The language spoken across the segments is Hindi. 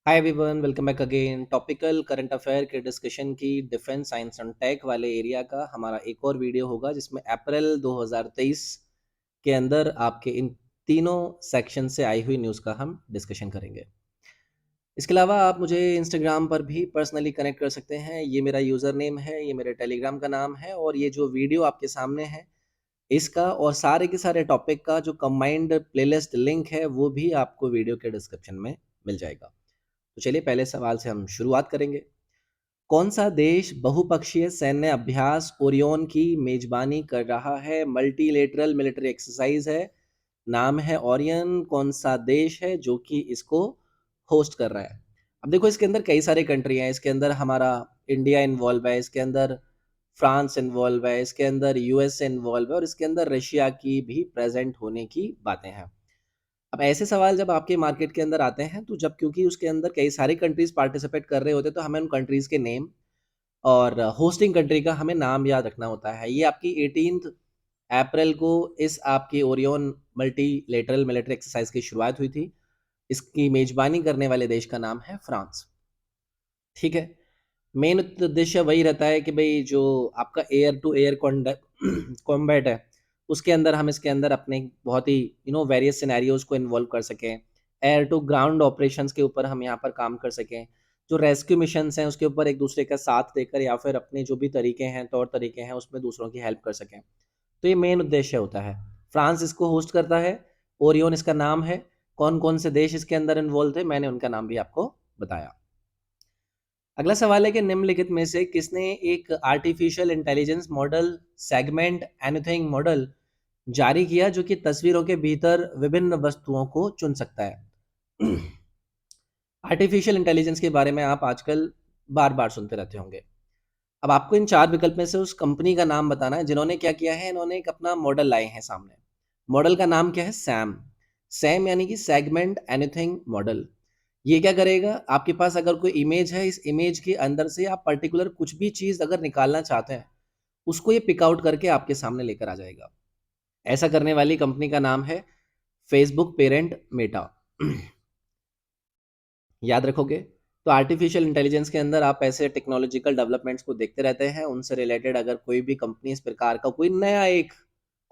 Hi everyone, welcome back again. Topical current affair के डिस्कशन की डिफेंस साइंस एंड टेक वाले एरिया का हमारा एक और वीडियो होगा जिसमें अप्रैल 2023 के अंदर आपके इन तीनों सेक्शन से आई हुई न्यूज़ का हम डिस्कशन करेंगे। इसके अलावा आप मुझे इंस्टाग्राम पर भी पर्सनली कनेक्ट कर सकते हैं। ये मेरा यूज़र नेम है, ये मेरे टेलीग्राम का नाम है और ये जो वीडियो आपके सामने है इसका और सारे के सारे टॉपिक का जो कंबाइंड प्लेलिस्ट लिंक है वो भी आपको वीडियो के डिस्क्रिप्शन में मिल जाएगा। तो चलिए पहले सवाल से हम शुरुआत करेंगे। कौन सा देश बहुपक्षीय सैन्य अभ्यास ओरियन की मेजबानी कर रहा है? मल्टीलेटरल मिलिट्री एक्सरसाइज है, नाम है ओरियन। कौन सा देश है जो कि इसको होस्ट कर रहा है? अब देखो इसके अंदर कई सारे कंट्री हैं। इसके अंदर हमारा इंडिया इन्वॉल्व है, इसके अंदर फ्रांस इन्वॉल्व है, इसके अंदर यूएस इन्वॉल्व है और इसके अंदर रशिया की भी प्रेजेंट होने की बातें हैं। अब ऐसे सवाल जब आपके मार्केट के अंदर आते हैं तो जब क्योंकि उसके अंदर कई सारी कंट्रीज पार्टिसिपेट कर रहे होते हैं तो हमें उन कंट्रीज के नेम और होस्टिंग कंट्री का हमें नाम याद रखना होता है। ये आपकी 18 अप्रैल को इस आपकी ओरियन मल्टीलेटरल मिलिट्री एक्सरसाइज की शुरुआत हुई थी। इसकी मेजबानी करने वाले देश का नाम है फ्रांस। ठीक है। मेन उद्देश्य वही रहता है कि भाई जो आपका एयर टू एयर कॉम्बैट है उसके अंदर हम इसके अंदर अपने बहुत ही वेरियस सिनेरियोज को इन्वॉल्व कर सकें। एयर टू ग्राउंड ऑपरेशंस के ऊपर हम यहाँ पर काम कर सकें। जो रेस्क्यू मिशंस हैं उसके ऊपर एक दूसरे का साथ देकर या फिर अपने जो भी तरीके हैं तौर तरीके हैं उसमें दूसरों की हेल्प कर सकें। तो ये मेन उद्देश्य होता है। फ्रांस इसको होस्ट करता है, ओरियन इसका नाम है। कौन कौन से देश इसके अंदर इन्वॉल्व थे मैंने उनका नाम भी आपको बताया। अगला सवाल है कि निम्नलिखित में से किसने एक artificial intelligence model segment anything model जारी किया जो कि तस्वीरों के भीतर विभिन्न वस्तुओं को चुन सकता है? आर्टिफिशियल इंटेलिजेंस के बारे में आप आजकल बार बार सुनते रहते होंगे। अब आपको इन चार विकल्प में से उस कंपनी का नाम बताना है जिन्होंने क्या किया है। इन्होंने एक अपना मॉडल लाए हैं सामने। मॉडल का नाम क्या है? सैम। सैम यानी कि सेगमेंट एनीथिंग मॉडल। ये क्या करेगा? आपके पास अगर कोई इमेज है, इस इमेज के अंदर से आप पर्टिकुलर कुछ भी चीज़ अगर निकालना चाहते हैं, उसको ये पिक आउट करके आपके सामने लेकर आ जाएगा। ऐसा करने वाली कंपनी का नाम है फेसबुक पेरेंट मेटा। याद रखोगे? तो आर्टिफिशियल इंटेलिजेंस के अंदर आप ऐसे टेक्नोलॉजिकल डेवलपमेंट्स को देखते रहते हैं। उनसे रिलेटेड अगर कोई भी कंपनी इस प्रकार का कोई नया एक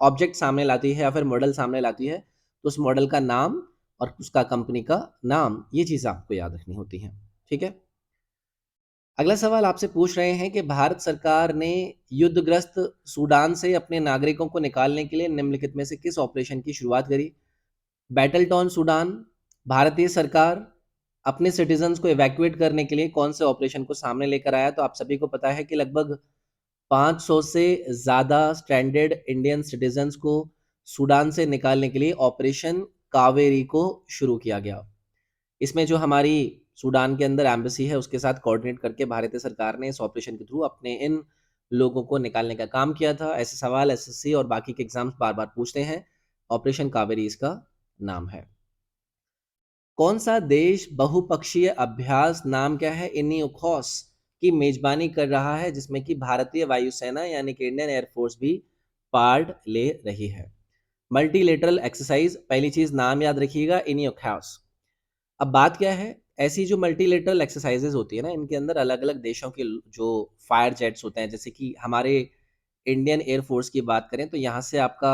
ऑब्जेक्ट सामने लाती है या फिर मॉडल सामने लाती है, तो उस मॉडल का नाम और उसका कंपनी का नाम, ये चीज़ आपको याद रखनी होती है। ठीक है? अगला सवाल आपसे पूछ रहे हैं कि भारत सरकार ने युद्धग्रस्त सूडान से अपने नागरिकों को निकालने के लिए निम्नलिखित में से किस ऑपरेशन की शुरुआत करी? Battle torn Sudan. भारतीय सरकार अपने सिटीजन्स को इवैक्यूएट करने के लिए कौन से ऑपरेशन को सामने लेकर आया? तो आप सभी को पता है कि लगभग 500 से ज़्यादा स्ट्रैंडेड इंडियन सिटीजन्स को सूडान से निकालने के लिए ऑपरेशन कावेरी को शुरू किया गया। इसमें जो हमारी सूडान के अंदर एम्बेसी है उसके साथ कोऑर्डिनेट करके भारतीय सरकार ने इस ऑपरेशन के थ्रू अपने इन लोगों को निकालने का काम किया था। ऐसे सवाल एसएससी और बाकी के एग्जाम्स बार बार पूछते हैं। ऑपरेशन कावेरी इसका नाम है। कौन सा देश बहुपक्षीय अभ्यास, नाम क्या है, इनियोखॉस की मेजबानी कर रहा है जिसमें कि भारतीय वायुसेना यानी कि इंडियन एयरफोर्स भी पार्ट ले रही है? मल्टीलेटरल एक्सरसाइज, पहली चीज नाम याद रखिएगा, इनियोखॉस। अब बात क्या है? ऐसी जो मल्टीलेटरल एक्सरसाइजेज होती है ना, इनके अंदर अलग अलग देशों के जो फायर जेट्स होते हैं, जैसे कि हमारे इंडियन एयरफोर्स की बात करें तो यहाँ से आपका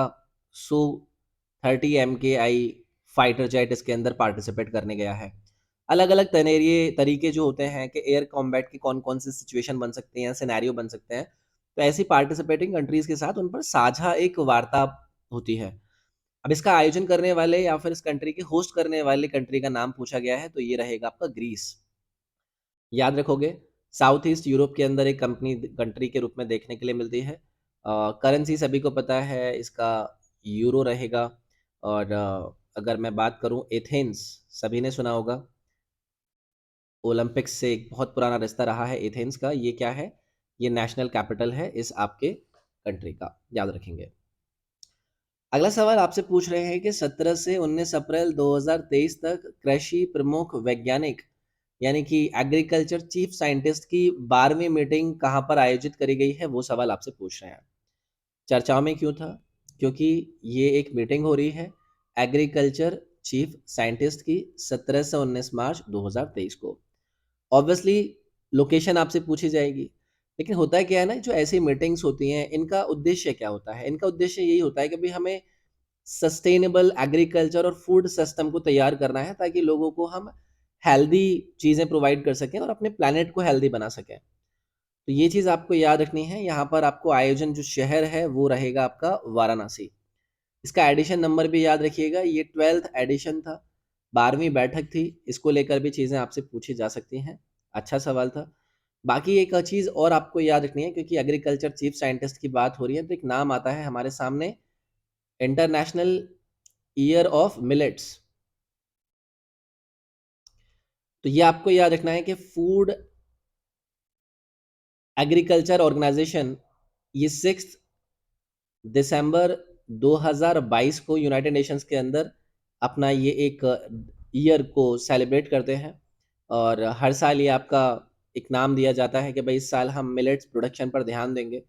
सू 30 MKI फाइटर जेट इसके अंदर पार्टिसिपेट करने गया है। अलग अलग तनेरिए तरीके जो होते हैं कि एयर कॉम्बैट की कौन कौन सी सिचुएशन बन सकती हैं, सिनेरियो बन सकते हैं, तो ऐसी पार्टिसिपेटिंग कंट्रीज के साथ उन पर साझा एक वार्ता होती है। अब इसका आयोजन करने वाले या फिर इस कंट्री के होस्ट करने वाले कंट्री का नाम पूछा गया है तो ये रहेगा आपका ग्रीस। याद रखोगे? साउथ ईस्ट यूरोप के अंदर एक कंट्री के रूप में देखने के लिए मिलती है। करेंसी सभी को पता है इसका यूरो रहेगा। और अगर मैं बात करूं एथेंस, सभी ने सुना होगा, ओलंपिक्स से एक बहुत पुराना रिश्ता रहा है एथेंस का। ये क्या है? ये नेशनल कैपिटल है इस आपके कंट्री का, याद रखेंगे। अगला सवाल आपसे पूछ रहे हैं कि 17 से 19 अप्रैल 2023 तक कृषि प्रमुख वैज्ञानिक यानी कि एग्रीकल्चर चीफ साइंटिस्ट की 12वीं मीटिंग कहाँ पर आयोजित करी गई है, वो सवाल आपसे पूछ रहे हैं। चर्चाओं में क्यों था? क्योंकि ये एक मीटिंग हो रही है एग्रीकल्चर चीफ साइंटिस्ट की 17 से 19 मार्च 2023 को। ऑब्वियसली लोकेशन आपसे पूछी जाएगी, लेकिन होता है क्या है ना, जो ऐसी मीटिंग्स होती हैं इनका उद्देश्य क्या होता है? इनका उद्देश्य यही होता है कि भाई हमें सस्टेनेबल एग्रीकल्चर और फूड सिस्टम को तैयार करना है, ताकि लोगों को हम हेल्दी चीज़ें प्रोवाइड कर सकें और अपने प्लैनेट को हेल्दी बना सकें। तो ये चीज़ आपको याद रखनी है। यहाँ पर आपको आयोजन जो शहर है वो रहेगा आपका वाराणसी। इसका एडिशन नंबर भी याद रखिएगा, ये 12th एडिशन था, 12वीं बैठक थी। इसको लेकर भी चीज़ें आपसे पूछी जा सकती हैं। अच्छा सवाल था। बाकी एक चीज़ और आपको याद रखनी है, क्योंकि एग्रीकल्चर चीफ साइंटिस्ट की बात हो रही है, तो एक नाम आता है हमारे सामने, इंटरनेशनल ईयर ऑफ मिलेट्स। तो ये आपको याद रखना है कि फूड एग्रीकल्चर ऑर्गेनाइजेशन ये 6 दिसंबर 2022 को यूनाइटेड नेशंस के अंदर अपना ये एक ईयर को सेलिब्रेट करते हैं। और हर साल ये आपका एक नाम दिया जाता है कि भाई इस साल हम मिलेट्स प्रोडक्शन पर ध्यान देंगे।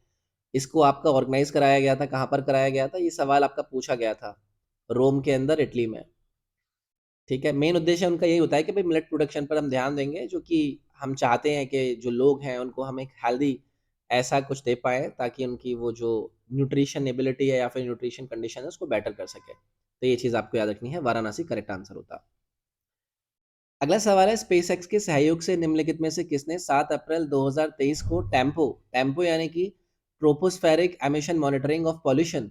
इसको आपका ऑर्गेनाइज कराया गया था, कहाँ पर कराया गया था, ये सवाल आपका पूछा गया था, रोम के अंदर, इटली में। ठीक है, मेन उद्देश्य उनका यही होता है कि भाई मिलेट प्रोडक्शन पर हम ध्यान देंगे, जो कि हम चाहते हैं कि जो लोग हैं उनको हम एक हेल्दी ऐसा कुछ दे पाएँ, ताकि उनकी वो जो न्यूट्रिशन एबिलिटी है या फिर न्यूट्रिशन कंडीशन है उसको बेटर कर सके। तो ये चीज़ आपको याद रखनी है, वाराणसी करेक्ट आंसर होता। अगला सवाल है, स्पेसएक्स के सहयोग से निम्नलिखित में से किसने 7 अप्रैल 2023 को टेम्पो टेम्पो यानी कि tropospheric emission monitoring of pollution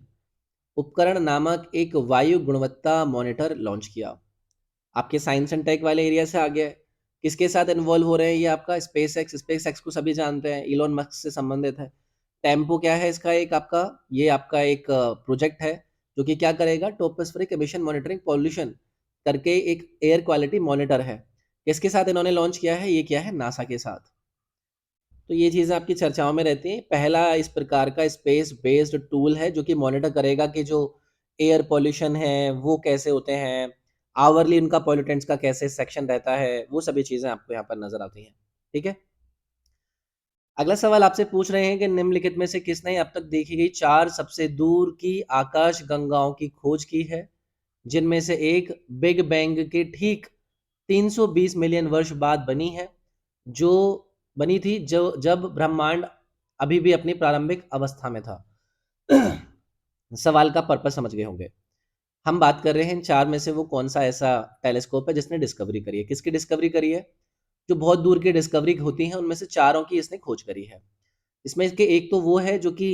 उपकरण नामक एक वायु गुणवत्ता मॉनिटर लॉन्च किया? आपके साइंस एंड टेक वाले एरिया से आ गया है। किसके साथ इन्वॉल्व हो रहे हैं? ये आपका स्पेस एक्स को सभी जानते हैं, इलोन मस्क से संबंधित है। टेम्पो क्या है इसका, एक आपका ये आपका एक प्रोजेक्ट है जो कि क्या करेगा, टोपोस्फेरिक एमिशन मॉनिटरिंग पॉल्यूशन करके एक एयर क्वालिटी मॉनिटर है। किसके साथ इन्होंने लॉन्च किया है? ये किया है नासा के साथ। तो ये चीज़ें आपकी चर्चाओं में रहती हैं। पहला इस प्रकार का स्पेस बेस्ड टूल है जो कि मॉनिटर करेगा कि जो एयर पॉल्यूशन है वो कैसे होते हैं, आवरली उनका पॉल्यूटेंट्स का कैसे सेक्शन रहता है, वो सभी चीज़ें आपको यहाँ पर नज़र आती हैं। ठीक है? अगला सवाल आपसे पूछ रहे हैं कि निम्नलिखित में से किसने अब तक देखी गई 4 सबसे दूर की आकाश गंगाओं की खोज की है, जिनमें से एक बिग बैंग के ठीक 320 मिलियन वर्ष बाद बनी है, जो बनी थी जो जब ब्रह्मांड अभी भी अपनी प्रारंभिक अवस्था में था। सवाल का पर्पस समझ गए होंगे। हम बात कर रहे हैं इन 4 में से वो कौन-सा ऐसा टेलीस्कोप है जिसने डिस्कवरी करी है। किसकी डिस्कवरी करी है? जो बहुत दूर की डिस्कवरी होती हैं उनमें से चारों की इसने खोज करी है। इसमें इसके एक तो वो है जो कि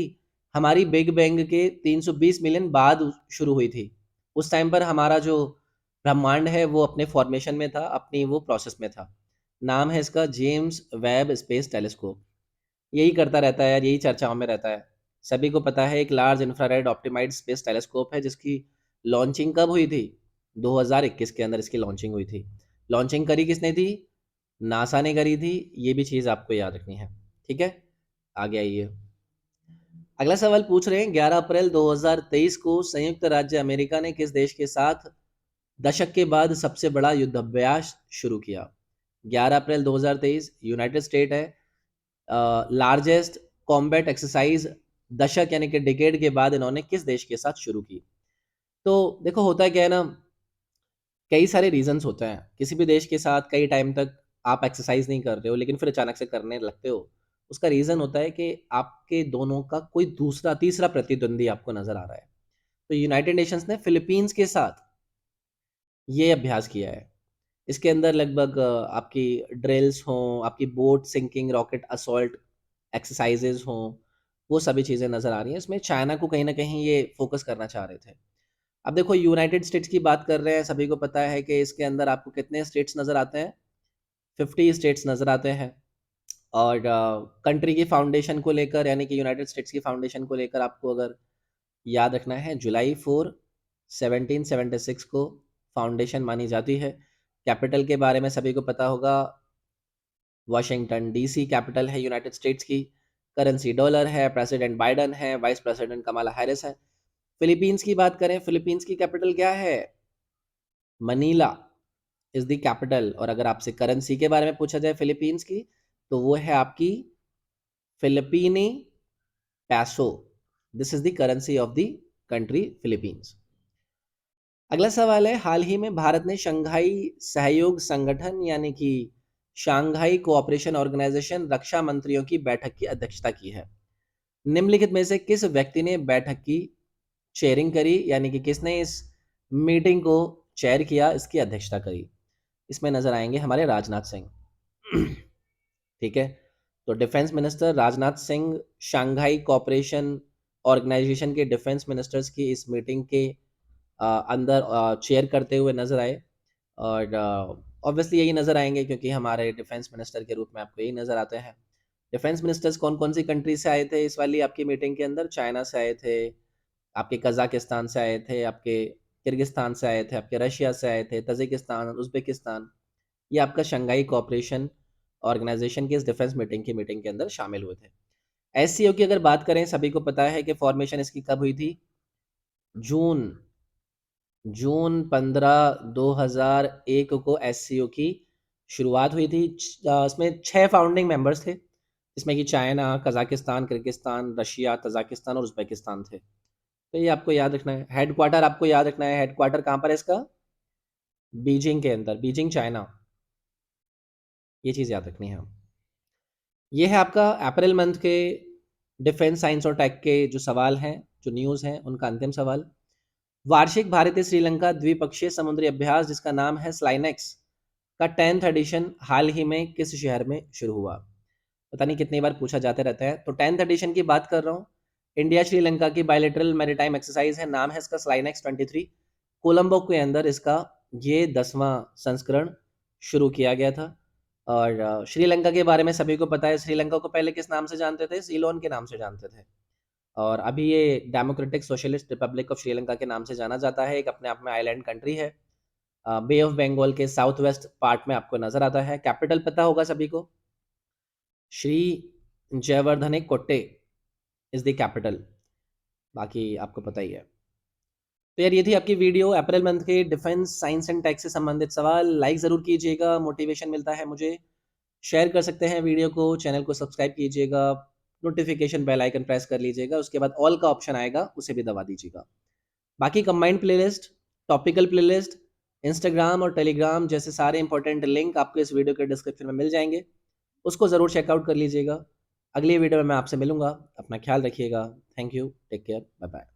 हमारी बिग बैंग के 320 मिलियन बाद शुरू हुई थी। उस टाइम पर हमारा जो ब्रह्मांड है वो अपने फॉर्मेशन में था, अपनी वो प्रोसेस में था। नाम है इसका जेम्स वेब स्पेस टेलीस्कोप। यही करता रहता है यार, यही चर्चाओं में रहता है। सभी को पता है एक large infrared optimised space telescope है जिसकी लॉन्चिंग कब हुई थी? 2021 के अंदर इसकी लॉन्चिंग हुई थी। लॉन्चिंग करी किसने थी? नासा ने करी थी। ये भी चीज़ आपको याद रखनी है। ठीक है? आगे आइए। अगला सवाल पूछ रहे हैं, 11 अप्रैल 2023 को संयुक्त राज्य अमेरिका ने किस देश के साथ दशक के बाद सबसे बड़ा युद्धाभ्यास शुरू किया? 11 अप्रैल 2023 यूनाइटेड स्टेट है, लार्जेस्ट कॉम्बैट एक्सरसाइज दशक यानी कि डिकेड के बाद इन्होंने किस देश के साथ शुरू की? तो देखो होता क्या है ना, कई सारे रीजंस होते हैं। किसी भी देश के साथ कई टाइम तक आप एक्सरसाइज नहीं कर रहे हो लेकिन फिर अचानक से करने लगते हो, उसका रीज़न होता है कि आपके दोनों का कोई दूसरा तीसरा प्रतिद्वंदी आपको नज़र आ रहा है। तो यूनाइटेड नेशंस ने फिलीपींस के साथ ये अभ्यास किया है। इसके अंदर लगभग आपकी ड्रिल्स हों, आपकी boat sinking, rocket assault exercises हों, वो सभी चीज़ें नज़र आ रही हैं। इसमें चाइना को कहीं न कहीं ये फ़ोकस करना चाह रहे थे। अब देखो यूनाइटेड स्टेट्स की बात कर रहे हैं, सभी को पता है कि इसके अंदर आपको कितने स्टेट्स नज़र आते हैं? 50 स्टेट्स नज़र आते हैं। और कंट्री की फाउंडेशन को लेकर यानी कि यूनाइटेड स्टेट्स की फाउंडेशन को लेकर आपको अगर याद रखना है, जुलाई 4 1776 को फाउंडेशन मानी जाती है। कैपिटल के बारे में सभी को पता होगा, वाशिंगटन डीसी कैपिटल है यूनाइटेड स्टेट्स की। करेंसी डॉलर है, प्रेसिडेंट बाइडेन है, वाइस प्रेसिडेंट कमाला हैरिस है। फिलीपींस की बात करें, फिलीपींस की कैपिटल क्या है? Manila is the capital. और अगर आपसे करेंसी के बारे में पूछा जाए फिलीपींस की, तो वो है आपकी फिलिपीनी पैसो। This is the currency of the country Philippines. अगला सवाल है, हाल ही में भारत ने शंघाई सहयोग संगठन यानी कि शंघाई कोऑपरेशन ऑर्गेनाइजेशन रक्षा मंत्रियों की बैठक की अध्यक्षता की है। निम्नलिखित में से किस व्यक्ति ने बैठक की चेयरिंग करी, यानी कि किसने इस मीटिंग को चेयर किया, इसकी अध्यक्षता करी? इसमें नजर आएंगे हमारे राजनाथ सिंह। ठीक है, तो defence minister Rajnath Singh Shanghai cooperation organisation के डिफेंस मिनिस्टर्स की इस मीटिंग के अंदर चेयर करते हुए नजर आए। और ऑब्वियसली यही नज़र आएंगे क्योंकि हमारे डिफेंस मिनिस्टर के रूप में आपको यही नज़र आते हैं। डिफेंस मिनिस्टर्स कौन कौन सी कंट्री से आए थे इस वाली आपकी मीटिंग के अंदर? चाइना से आए थे, आपके कजाकिस्तान से आए थे, आपके किर्गिस्तान से आए थे, आपके रशिया से आए थे, तजिकिस्तान, उज़्बेकिस्तान। ये आपका शंघाई कोऑपरेशन ऑर्गेनाइजेशन की इस डिफेंस मीटिंग के अंदर शामिल हुए थे। एससीओ की अगर बात करें, सभी को पता है कि फॉर्मेशन इसकी कब हुई थी? जून जून 15 2001 को एससीओ की शुरुआत हुई थी। इसमें 6 फाउंडिंग मेंबर्स थे, जिसमें कि China, Kazakhstan, Kyrgyzstan, Russia, Tajikistan और उज़्बेकिस्तान थे। तो ये आपको याद रखना है। हेडक्वार्टर आपको याद रखना है, हेडक्वार्टर कहाँ पर है इसका? बीजिंग के अंदर, बीजिंग चाइना। ये चीज़ याद रखनी है। ये है आपका अप्रैल मंथ के डिफेंस, साइंस और टेक के जो सवाल हैं, जो न्यूज़ हैं, उनका अंतिम सवाल। वार्षिक भारतीय श्रीलंका द्विपक्षीय समुद्री अभ्यास जिसका नाम है स्लाइनेक्स का 10th एडिशन हाल ही में किस शहर में शुरू हुआ? पता नहीं कितनी बार पूछा जाते रहता है, तो 10th एडिशन की बात कर रहा हूँ। इंडिया श्रीलंका की बायलैटरल मैरीटाइम एक्सरसाइज है, नाम है इसका स्लाइनेक्स 23। कोलंबो के अंदर इसका ये 10वां संस्करण शुरू किया गया था। और श्रीलंका के बारे में सभी को पता है, श्रीलंका को पहले किस नाम से जानते थे? सीलोन के नाम से जानते थे। और अभी ये democratic socialist Republic of Sri Lanka के नाम से जाना जाता है। एक अपने आप में आइलैंड कंट्री है, बे ऑफ बंगाल के साउथ वेस्ट पार्ट में आपको नजर आता है। कैपिटल पता होगा सभी को, Shri Jayewardene Kotte is the capital, बाकी आपको पता ही है। तो यार ये थी आपकी वीडियो, अप्रैल मंथ के डिफेंस, साइंस एंड टेक से संबंधित सवाल। लाइक ज़रूर कीजिएगा, मोटिवेशन मिलता है मुझे। शेयर कर सकते हैं वीडियो को, चैनल को सब्सक्राइब कीजिएगा, नोटिफिकेशन बेल आइकन प्रेस कर लीजिएगा, उसके बाद ऑल का ऑप्शन आएगा, उसे भी दबा दीजिएगा। बाकी combined playlist, topical playlist, Instagram और टेलीग्राम जैसे सारे इंपॉर्टेंट लिंक आपको इस वीडियो के डिस्क्रिप्शन में मिल जाएंगे, उसको ज़रूर चेकआउट कर लीजिएगा। अगली वीडियो में मैं आपसे मिलूंगा, अपना ख्याल रखिएगा। Thank you, take care, bye bye.